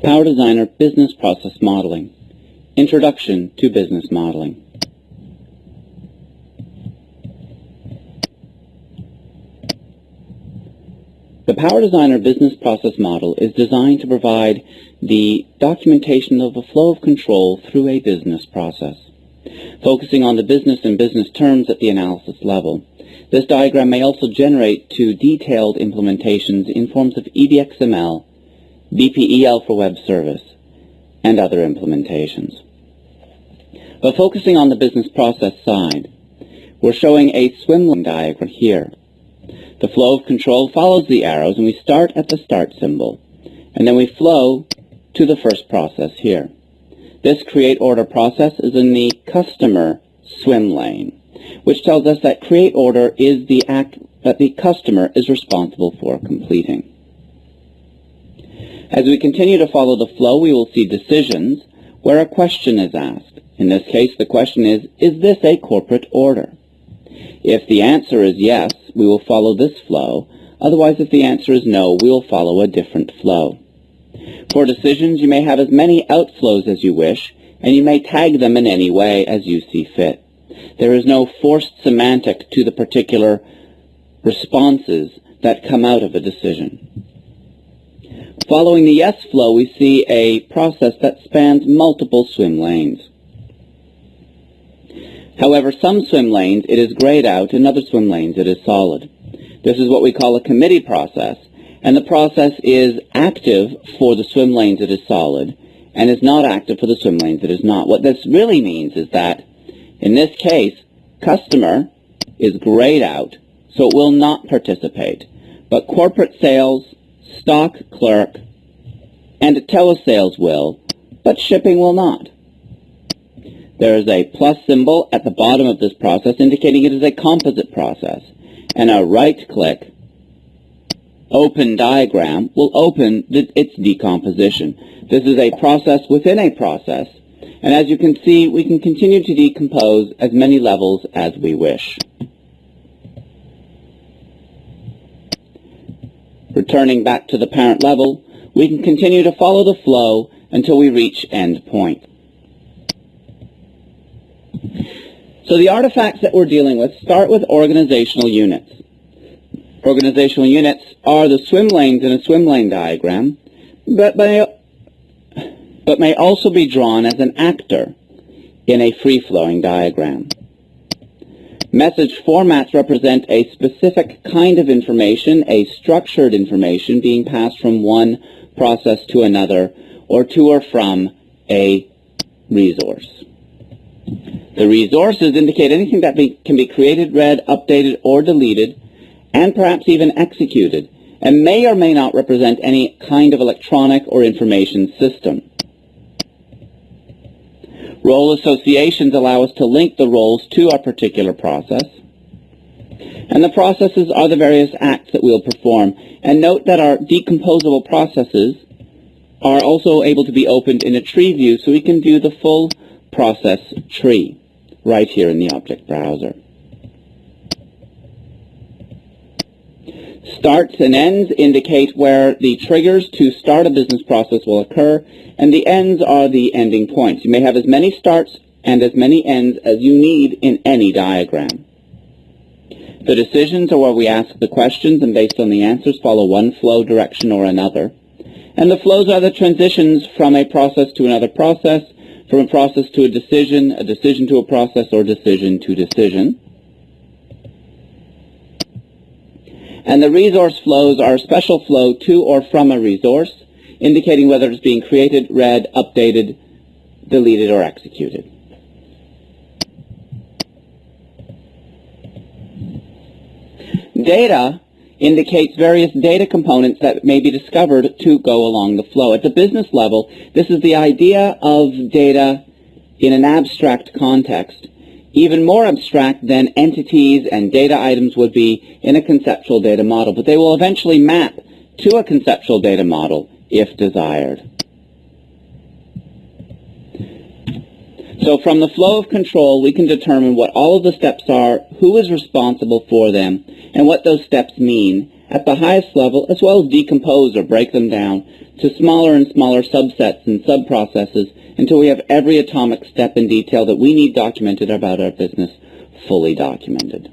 PowerDesigner Business Process Modeling. Introduction to Business Modeling. The PowerDesigner Business Process Model is designed to provide the documentation of the flow of control through a business process. Focusing on the business and business terms at the analysis level, this diagram may also generate to detailed implementations in forms of EDXML, BPEL for web service, and other implementations. But focusing on the business process side, we're showing a swimlane diagram here. The flow of control follows the arrows, and we start at the start symbol, and then we flow to the first process here. This create order process is in the customer swim lane, which tells us that create order is the act that the customer is responsible for completing. As we continue to follow the flow, we will see decisions where a question is asked. In this case, the question is this a corporate order? If the answer is yes, we will follow this flow. Otherwise, if the answer is no, we will follow a different flow. For decisions, you may have as many outflows as you wish, and you may tag them in any way as you see fit. There is no forced semantic to the particular responses that come out of a decision. Following the yes flow, we see a process that spans multiple swim lanes. However, some swim lanes it is grayed out, in other swim lanes it is solid. This is what we call a committee process, and the process is active for the swim lanes it is solid, and is not active for the swim lanes it is not. What this really means is that, in this case, customer is grayed out, so it will not participate, but corporate sales, stock clerk, and telesales will, but shipping will not. There is a plus symbol at the bottom of this process indicating it is a composite process, and a right-click open diagram will open its decomposition. This is a process within a process, and as you can see, we can continue to decompose as many levels as we wish. Returning back to the parent level, we can continue to follow the flow until we reach end point. So the artifacts that we're dealing with start with organizational units. Organizational units are the swim lanes in a swim lane diagram, but may also be drawn as an actor in a free-flowing diagram. Message formats represent a specific kind of information, a structured information being passed from one process to another, or to or from a resource. The resources indicate anything that can be created, read, updated, or deleted, and perhaps even executed, and may or may not represent any kind of electronic or information system. Role associations allow us to link the roles to a particular process, and the processes are the various acts that we'll perform. And note that our decomposable processes are also able to be opened in a tree view, so we can view the full process tree right here in the object browser. Starts and ends indicate where the triggers to start a business process will occur, and the ends are the ending points. You may have as many starts and as many ends as you need in any diagram. The decisions are where we ask the questions, and based on the answers follow one flow direction or another. And the flows are the transitions from a process to another process, from a process to a decision to a process, or decision to decision. And the resource flows are a special flow to or from a resource, indicating whether it's being created, read, updated, deleted, or executed. Data indicates various data components that may be discovered to go along the flow. At the business level, this is the idea of data in an abstract context, even more abstract than entities and data items would be in a conceptual data model, but they will eventually map to a conceptual data model if desired. So from the flow of control, we can determine what all of the steps are, who is responsible for them, and what those steps mean, at the highest level, as well as decompose or break them down to smaller and smaller subsets and sub-processes until we have every atomic step and detail that we need documented about our business fully documented.